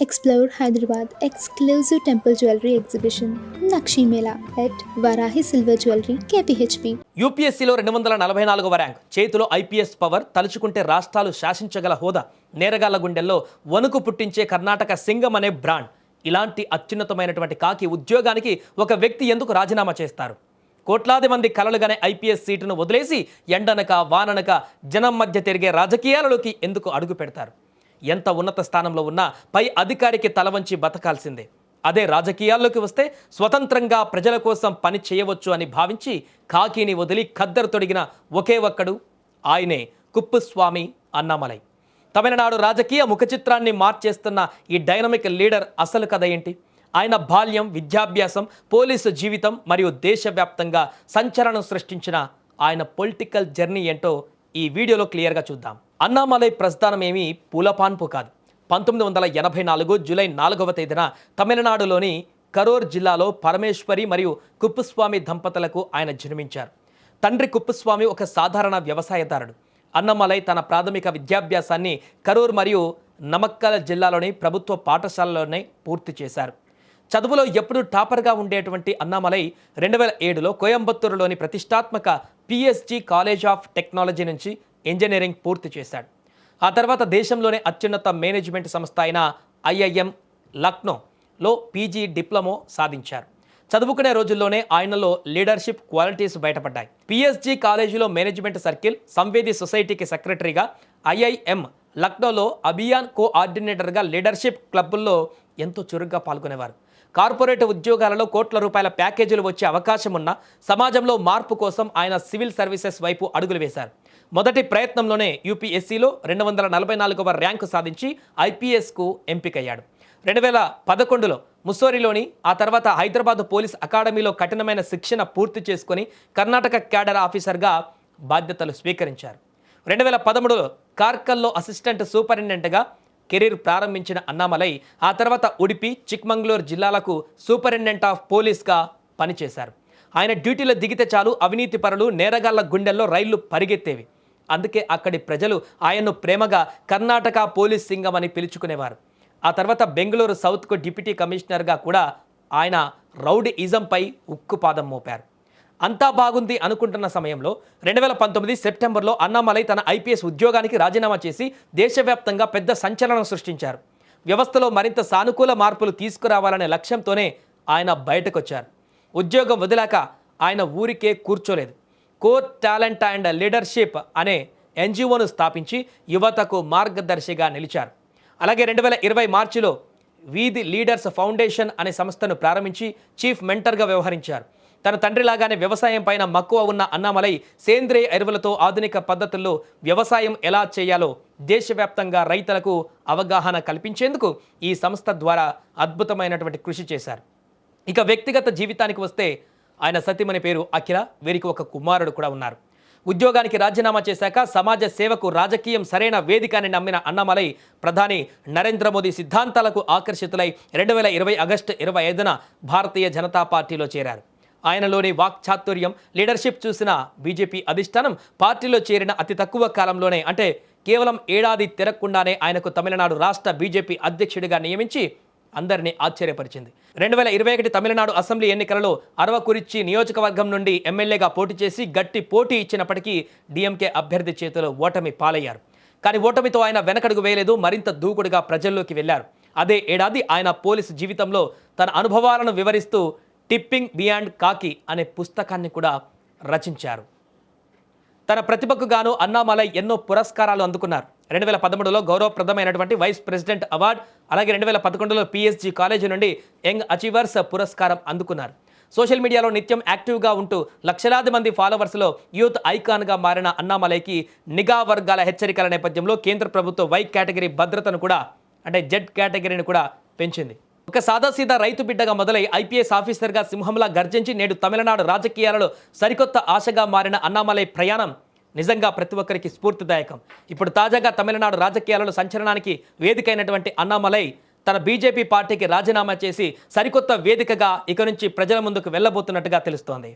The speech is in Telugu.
Explore Hyderabad exclusive temple jewelry exhibition Nakshi Mela at Varahi Silver Jewelry KPHP. యూపీఎస్సీలో 244వ ర్యాంక్, చేతిలో ఐపీఎస్ పవర్, తలుచుకుంటే రాష్ట్రాలు శాసించగల హోదా, నేరగాళ్ల గుండెల్లో వణుకు పుట్టించే కర్ణాటక సింగం అనే బ్రాండ్. ఇలాంటి అత్యున్నతమైనటువంటి కాకి ఉద్యోగానికి ఒక వ్యక్తి ఎందుకు రాజీనామా చేస్తారు? కోట్లాది మంది కలలుగానే ఐపీఎస్ సీటును వదిలేసి ఎండనక వాననక జనం మధ్య తిరిగే రాజకీయాలలోకి ఎందుకు అడుగు పెడతారు? ఎంత ఉన్నత స్థానంలో ఉన్నా పై అధికారికి తలవంచి బతకాల్సిందే. అదే రాజకీయాల్లోకి వస్తే స్వతంత్రంగా ప్రజల కోసం పని చేయవచ్చు అని భావించి కాకిని వదిలి ఖద్దరు తొడిగిన ఒకే ఒక్కడు, ఆయనే కుప్పస్వామి అన్నామలై. తమిళనాడు రాజకీయ ముఖచిత్రాన్ని మార్చేస్తున్న ఈ డైనమిక్ లీడర్ అసలు కథ ఏంటి? ఆయన బాల్యం, విద్యాభ్యాసం, పోలీసు జీవితం మరియు దేశవ్యాప్తంగా సంచలనం సృష్టించిన ఆయన పొలిటికల్ జర్నీ ఏంటో ఈ వీడియోలో క్లియర్గా చూద్దాం. అన్నామలై ప్రస్థానం ఏమీ పూలపాన్పు కాదు. 1984 జూలై 4వ తేదీన తమిళనాడులోని కరూర్ జిల్లాలో పరమేశ్వరి మరియు కుప్పస్వామి దంపతులకు ఆయన జన్మించారు. తండ్రి కుప్పస్వామి ఒక సాధారణ వ్యవసాయదారుడు. అన్నామలై తన ప్రాథమిక విద్యాభ్యాసాన్ని కరూర్ మరియు నమక్కల్ జిల్లాలోని ప్రభుత్వ పాఠశాలలోనే పూర్తి చేశారు. చదువులో ఎప్పుడూ టాపర్గా ఉండేటువంటి అన్నామలై 2007లో కోయంబత్తూరులోని ప్రతిష్టాత్మక పిఎస్జి కాలేజ్ ఆఫ్ టెక్నాలజీ నుంచి ఇంజనీరింగ్ పూర్తి చేశాడు. ఆ తర్వాత దేశంలోనే అత్యున్నత మేనేజ్మెంట్ సంస్థ అయిన ఐఐఎం లక్నోలో పీజీ డిప్లొమా సాధించారు. చదువుకునే రోజుల్లోనే ఆయనలో లీడర్షిప్ క్వాలిటీస్ బయటపడ్డాయి. పిఎస్జి కాలేజీలో మేనేజ్మెంట్ సర్కిల్, సంవేది సొసైటీకి సెక్రటరీగా, ఐఐఎం లక్నోలో అభియాన్ కోఆర్డినేటర్గా లీడర్షిప్ క్లబ్బుల్లో ఎంతో చురుగ్గా పాల్గొనేవారు. కార్పొరేట్ ఉద్యోగాలలో కోట్ల రూపాయల ప్యాకేజీలు వచ్చే అవకాశం ఉన్న సమాజంలో మార్పు కోసం ఆయన సివిల్ సర్వీసెస్ వైపు అడుగులు వేశారు. మొదటి ప్రయత్నంలోనే యూపీఎస్సీలో 244వ ర్యాంకు సాధించి ఐపీఎస్కు ఎంపికయ్యాడు. 2011లో ముస్సోరిలోని, ఆ తర్వాత హైదరాబాద్ పోలీస్ అకాడమీలో కఠినమైన శిక్షణ పూర్తి చేసుకొని కర్ణాటక క్యాడర్ ఆఫీసర్గా బాధ్యతలు స్వీకరించారు. 2013లో కార్కల్లో అసిస్టెంట్ సూపరింటెండెంట్గా కెరీర్ ప్రారంభించిన అన్నామలై ఆ తర్వాత ఉడిపి, చిక్మంగళూరు జిల్లాలకు సూపరింటెండెంట్ ఆఫ్ పోలీస్గా పనిచేశారు. ఆయన డ్యూటీలో దిగితే చాలు అవినీతి పరులు, నేరగాళ్ల గుండెల్లో రైళ్లు పరిగెత్తేవి. అందుకే అక్కడి ప్రజలు ఆయన్ను ప్రేమగా కర్ణాటక పోలీస్ సింగం అని పిలుచుకునేవారు. ఆ తర్వాత బెంగళూరు సౌత్కు డిప్యూటీ కమిషనర్గా కూడా ఆయన రౌడీయిజంపై ఉక్కుపాదం మోపారు. అంతా బాగుంది అనుకుంటున్న సమయంలో 2019 సెప్టెంబర్లో అన్నామలై తన ఐపీఎస్ ఉద్యోగానికి రాజీనామా చేసి దేశవ్యాప్తంగా పెద్ద సంచలనం సృష్టించారు. వ్యవస్థలో మరింత సానుకూల మార్పులు తీసుకురావాలనే లక్ష్యంతోనే ఆయన బయటకొచ్చారు. ఉద్యోగం వదిలాక ఆయన ఊరికే కూర్చోలేదు. కోర్ టాలెంట్ అండ్ లీడర్షిప్ అనే ఎన్జిఓను స్థాపించి యువతకు మార్గదర్శిగా నిలిచారు. అలాగే 2020 మార్చిలో వీధి లీడర్స్ ఫౌండేషన్ అనే సంస్థను ప్రారంభించి చీఫ్ మెంటర్గా వ్యవహరించారు. తన తండ్రిలాగానే వ్యవసాయం పైన మక్కువ ఉన్న అన్నామలై సేంద్రియ ఎరువులతో ఆధునిక పద్ధతుల్లో వ్యవసాయం ఎలా చేయాలో దేశవ్యాప్తంగా రైతులకు అవగాహన కల్పించేందుకు ఈ సంస్థ ద్వారా అద్భుతమైనటువంటి కృషి చేశారు. ఇక వ్యక్తిగత జీవితానికి వస్తే ఆయన సతీమణి పేరు అఖిల, వీరికి ఒక కుమారుడు కూడా ఉన్నారు. ఉద్యోగానికి రాజీనామా చేశాక సమాజ సేవకు రాజకీయం సరైన వేదిక అని నమ్మిన అన్నామలై ప్రధాని నరేంద్ర మోదీ సిద్ధాంతాలకు ఆకర్షితులై 2020 ఆగస్టు 25న భారతీయ జనతా పార్టీలో చేరారు. ఆయనలోని వాక్చాతుర్యం, లీడర్షిప్ చూసిన బీజేపీ అధిష్టానం పార్టీలో చేరిన అతి తక్కువ కాలంలోనే, అంటే కేవలం ఏడాది తిరగకుండానే ఆయనకు తమిళనాడు రాష్ట్ర బీజేపీ అధ్యక్షుడిగా నియమించి అందరినీ ఆశ్చర్యపరిచింది. 2021 తమిళనాడు అసెంబ్లీ ఎన్నికలలో అరవకురిచ్చి నియోజకవర్గం నుండి ఎమ్మెల్యేగా పోటీ చేసి గట్టి పోటీ ఇచ్చినప్పటికీ డిఎంకే అభ్యర్థి చేతిలో ఓటమి పాలయ్యారు. కానీ ఓటమితో ఆయన వెనకడుగు వేయలేదు, మరింత దూకుడుగా ప్రజల్లోకి వెళ్లారు. అదే ఏడాది ఆయన పోలీసు జీవితంలో తన అనుభవాలను వివరిస్తూ టిప్పింగ్ బియాండ్ కాకి అనే పుస్తకాన్ని కూడా రచించారు. తన ప్రతిభకు గాను అన్నామలై ఎన్నో పురస్కారాలు అందుకున్నారు. 2013లో గౌరవప్రదమైనటువంటి వైస్ ప్రెసిడెంట్ అవార్డు, అలాగే 2011లో పిఎస్జి కాలేజీ నుండి యంగ్ అచీవర్స్ పురస్కారం అందుకున్నారు. సోషల్ మీడియాలో నిత్యం యాక్టివ్గా ఉంటూ లక్షలాది మంది ఫాలోవర్స్లో యూత్ ఐకాన్గా మారిన అన్నామలైకి నిఘా వర్గాల హెచ్చరికల నేపథ్యంలో కేంద్ర ప్రభుత్వం వై కేటగిరీ భద్రతను కూడా, అంటే జెడ్ కేటగిరీని కూడా పెంచింది. ఒక సాదాసీదా రైతు బిడ్డగా మొదలై ఐపీఎస్ ఆఫీసర్గా సింహంలా గర్జించి నేడు తమిళనాడు రాజకీయాలలో సరికొత్త ఆశగా మారిన అన్నామలై ప్రయాణం నిజంగా ప్రతి ఒక్కరికి స్ఫూర్తిదాయకం. ఇప్పుడు తాజాగా తమిళనాడు రాజకీయాలలో సంచలనానికి వేదికైనటువంటి అన్నామలై తన బీజేపీ పార్టీకి రాజీనామా చేసి సరికొత్త వేదికగా ఇక నుంచి ప్రజల ముందుకు వెళ్ళబోతున్నట్టుగా తెలుస్తోంది.